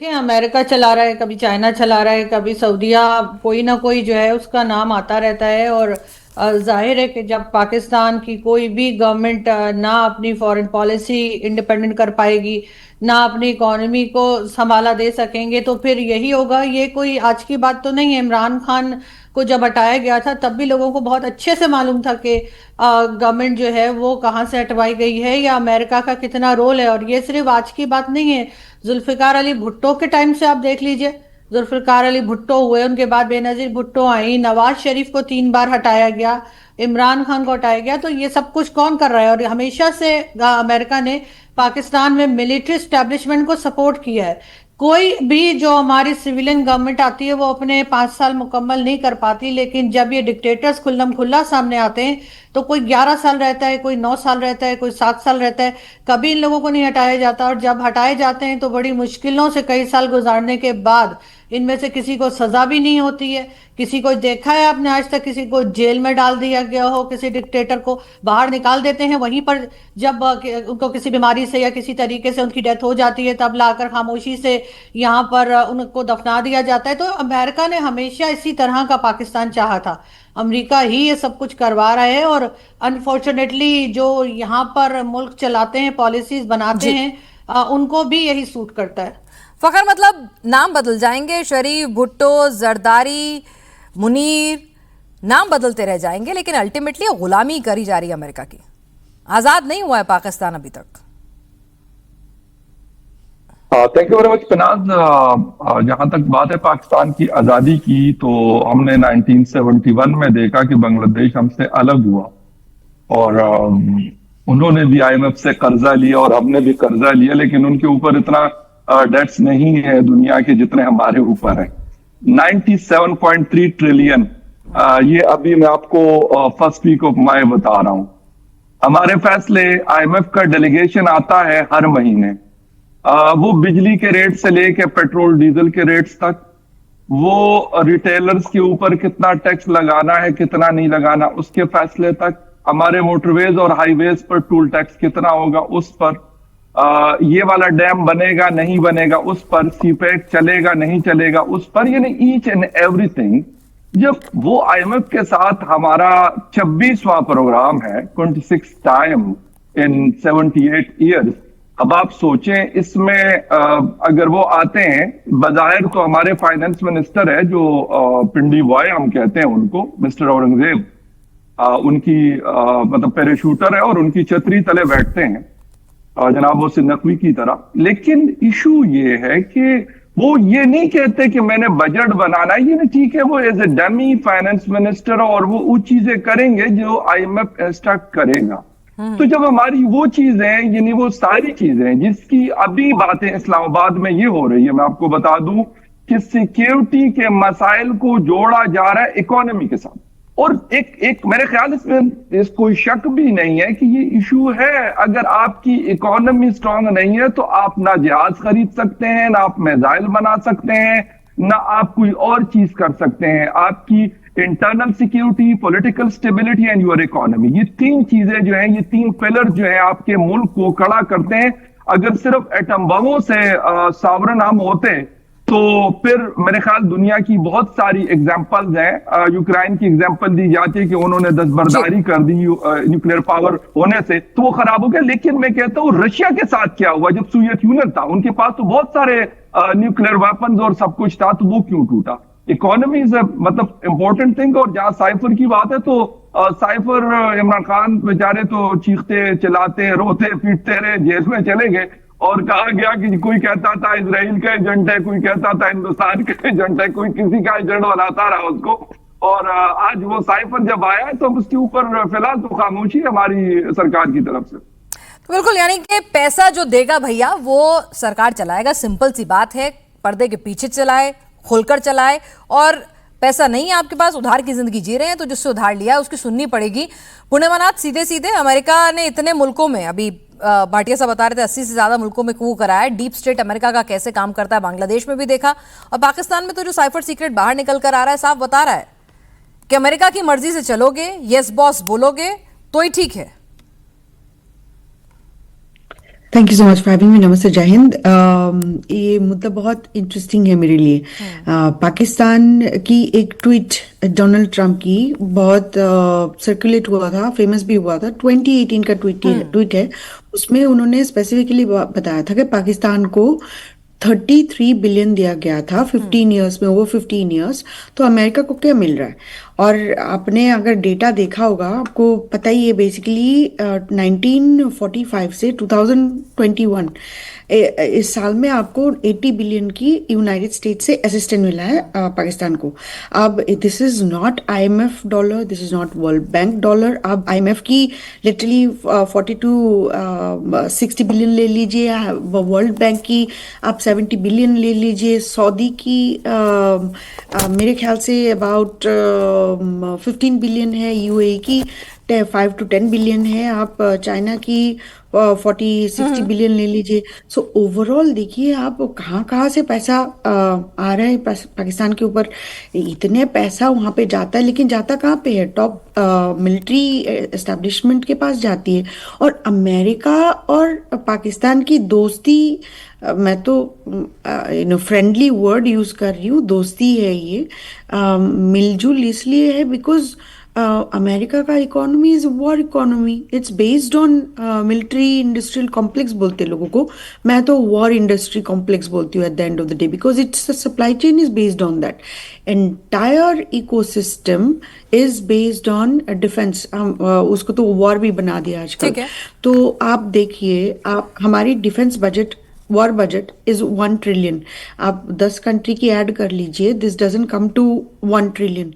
देखिए, अमेरिका चला रहा है, कभी चाइना चला रहा है, कभी सऊदीया, कोई ना कोई जो है उसका नाम आता रहता है। और जाहिर है कि जब पाकिस्तान की कोई भी गवर्नमेंट ना अपनी फॉरेन पॉलिसी इंडिपेंडेंट कर पाएगी, ना अपनी इकोनॉमी को संभाला दे सकेंगे, तो फिर यही होगा। ये कोई आज की बात तो नहीं है। इमरान खान को जब हटाया गया था तब भी लोगों को बहुत अच्छे से मालूम था कि गवर्नमेंट जो है वो कहाँ से हटवाई गई है या अमेरिका का कितना रोल है। और ये सिर्फ आज की बात नहीं है। जुल्फिकार अली भुट्टो के टाइम से आप देख लीजिए। जुल्फिकार अली भुट्टो हुए, उनके बाद बेनजीर भुट्टो आई, नवाज शरीफ को 3 बार हटाया गया, इमरान खान को हटाया गया। तो ये सब कुछ कौन कर रहा है? और हमेशा से अमेरिका ने पाकिस्तान में मिलिट्री स्टैब्लिशमेंट को सपोर्ट किया है। कोई भी जो हमारी सिविलियन गवर्नमेंट आती है वो अपने 5 साल मुकम्मल नहीं कर पाती, लेकिन जब ये डिक्टेटर्स खुल्लम खुल्ला सामने आते हैं तो कोई 11 साल रहता है, कोई 9 साल रहता है, कोई 7 साल रहता है। कभी इन लोगों को नहीं हटाया जाता, और जब हटाए जाते हैं तो बड़ी मुश्किलों से कई साल गुजारने के बाद इनमें से किसी को सजा भी नहीं होती है। किसी को देखा है आपने आज तक किसी को जेल में डाल दिया गया हो? किसी डिक्टेटर को बाहर निकाल देते हैं, वहीं पर जब उनको किसी बीमारी से या किसी तरीके से उनकी डेथ हो जाती है तब लाकर खामोशी से यहाँ पर उनको दफना दिया जाता है। तो अमेरिका ने हमेशा इसी तरह का पाकिस्तान चाहा था। अमेरिका ही ये सब कुछ करवा रहा है, और अनफॉर्चुनेटली जो यहाँ पर मुल्क चलाते हैं, पॉलिसीज बनाते जी। हैं, उनको भी यही सूट करता है। फखर, मतलब नाम बदल जाएंगे, शरीफ, भुट्टो, जरदारी, मुनीर, नाम बदलते रह जाएंगे, लेकिन अल्टीमेटली गुलामी करी जा रही है अमेरिका की। आजाद नहीं हुआ है पाकिस्तान अभी तक। Thank you very much Pinaz. जहां तक बात है पाकिस्तान की आज़ादी की, तो हमने 1971 में देखा कि बांग्लादेश हमसे अलग हुआ, और उन्होंने भी आईएमएफ से कर्जा लिया और हमने भी कर्जा लिया, लेकिन उनके ऊपर इतना डेट्स नहीं है दुनिया के जितने हमारे ऊपर है। 97.3 ट्रिलियन। ये अभी मैं आपको फर्स्ट वीक ऑफ मई बता रहा हूं। हमारे फैसले, आईएमएफ का डेलीगेशन आता है हर महीने। वो बिजली के रेट से लेके पेट्रोल डीजल के रेट्स तक, वो रिटेलर्स के ऊपर कितना टैक्स लगाना है कितना नहीं लगाना उसके फैसले तक, हमारे मोटरवेज और हाईवेज पर टूल टैक्स कितना होगा उस पर, ये वाला डैम बनेगा नहीं बनेगा उस पर, सीपैक चलेगा नहीं चलेगा उस पर, यानी ईच एंड एवरीथिंग। जब वो आईएमएफ के साथ हमारा 26वां प्रोग्राम है, 26 टाइम इन 78 ईयर्स। अब आप सोचें इसमें अगर वो आते हैं, बजाहिर तो हमारे फाइनेंस मिनिस्टर है जो पिंडी बॉय हम कहते हैं उनको, मिस्टर औरंगजेब, उनकी मतलब पैराशूटर है और उनकी छतरी तले बैठते हैं जनाब वो नकवी की तरह। लेकिन इशू ये है कि वो ये नहीं कहते कि मैंने बजट बनाना है, ये नहीं, ठीक है, वो as a dummy finance minister और वो चीजें करेंगे जो आईएमएफ इंस्ट्रक्ट करेगा। तो जब हमारी वो चीजें, यानी वो सारी चीजें जिसकी अभी बातें इस्लामाबाद में ये हो रही है, मैं आपको बता दूं कि सिक्योरिटी के मसाइल को जोड़ा जा रहा है इकोनॉमी के साथ। और एक मेरे ख्याल इसमें कोई शक भी नहीं है कि ये इशू है। अगर आपकी इकोनॉमी स्ट्रांग नहीं है तो आप ना जहाज खरीद सकते हैं, ना आप मिसाइल बना सकते हैं, ना आप कोई और चीज कर सकते हैं। आपकी internal security, political stability and your economy, ये तीन चीजें जो हैं, ये तीन पिलर जो है आपके मुल्क को खड़ा करते हैं। अगर सिर्फ एटम बमों से सावरन हम होते तो फिर मेरे ख्याल दुनिया की बहुत सारी एग्जांपल्स हैं। यूक्रेन की एग्जांपल दी जाती है कि उन्होंने दस्तबरदारी कर दी न्यूक्लियर पावर होने से, तो वो खराब हो गया। लेकिन मैं कहता हूँ रशिया के साथ क्या हुआ, जब सोवियत यूनियन था उनके पास तो बहुत सारे न्यूक्लियर वेपन्स और सब कुछ था, तो वो क्यों टूटा? इकोनॉमी इज मतलब इंपॉर्टेंट थिंग। और जहां साइफर की बात है तो साइफर, इमरान खान बेचारे तो चीखते चिल्लाते रोते पीटते रहे, जेल में चले गए, और कहा गया कि कोई कहता था इजराइल का एजेंट है, कोई कहता था हिंदुस्तान का एजेंट है, कोई किसी का एजेंट बनाता रहा उसको। और आज वो साइफर जब आया तो उसके ऊपर फिलहाल तो खामोशी है हमारी सरकार की तरफ से। तो बिल्कुल, यानी कि पैसा जो देगा भैया वो सरकार चलाएगा, सिंपल सी बात है। पर्दे के पीछे चलाए, खुलकर चलाए, और पैसा नहीं है आपके पास, उधार की जिंदगी जी रहे हैं, तो जिससे उधार लिया है उसकी सुननी पड़ेगी। पुण्यमनाथ, सीधे सीधे अमेरिका ने इतने मुल्कों में, अभी भाटिया साहब बता रहे थे 80 से ज्यादा मुल्कों में कू कराया है। डीप स्टेट अमेरिका का कैसे काम करता है बांग्लादेश में भी देखा, और पाकिस्तान में तो जो साइफर सीक्रेट बाहर निकल कर आ रहा है, साफ बता रहा है कि अमेरिका की मर्जी से चलोगे, यस बॉस बोलोगे तो ही ठीक है। Thank you so much for having me. नमस्ते, जय हिंद। ये मुद्दा बहुत इंटरेस्टिंग है मेरे लिए। पाकिस्तान की एक ट्वीट डोनाल्ड ट्रंप की बहुत सर्कुलेट हुआ था, फेमस भी हुआ था। 2018 का ट्वीट है। उसमें उन्होंने स्पेसिफिकली बताया था कि पाकिस्तान को 33 बिलियन दिया गया था 15 ईयर्स में, ओवर 15 ईयर्स। तो अमेरिका को क्या मिल रहा है? और आपने अगर डेटा देखा होगा, आपको पता ही है बेसिकली 1945 से 2021 इस साल में आपको 80 बिलियन की यूनाइटेड स्टेट से असिस्टेंस मिला है पाकिस्तान को। अब this is not IMF dollar, this is not world bank dollar. अब IMF की लिटरली 40 to 60 बिलियन ले लीजिए, वर्ल्ड बैंक की आप 70 बिलियन ले लीजिए, सऊदी की मेरे ख्याल से अबाउट 15 बिलियन है, UAE की 5 to 10 बिलियन है, आप चाइना की 40-60 बिलियन ले लीजिए। सो ओवरऑल देखिए आप कहाँ कहाँ से पैसा आ रहा है पाकिस्तान के ऊपर। इतने पैसा वहाँ पे जाता है, लेकिन जाता कहाँ पे है? टॉप मिलिट्री एस्टेब्लिशमेंट के पास जाती है। और अमेरिका और पाकिस्तान की दोस्ती, मैं तो फ्रेंडली वर्ड यूज कर रही हूँ, दोस्ती है ये। मिलजुल इसलिए है बिकॉज अमेरिका का economy is war economy, it's based on military industrial complex बोलते हैं लोगों को। मैं तो वॉर इंडस्ट्री कॉम्प्लेक्स बोलती हूँ at the end of the day, because it's supply chain is based on that. Entire ecosystem is based on defence. उसको तो वॉर भी बना दिया आजकल। ठीक है। तो आप देखिए, आप हमारी defence budget, war budget is 1 trillion. आप 10 कंट्री की ऐड कर लीजिए, this doesn't come to 1 trillion.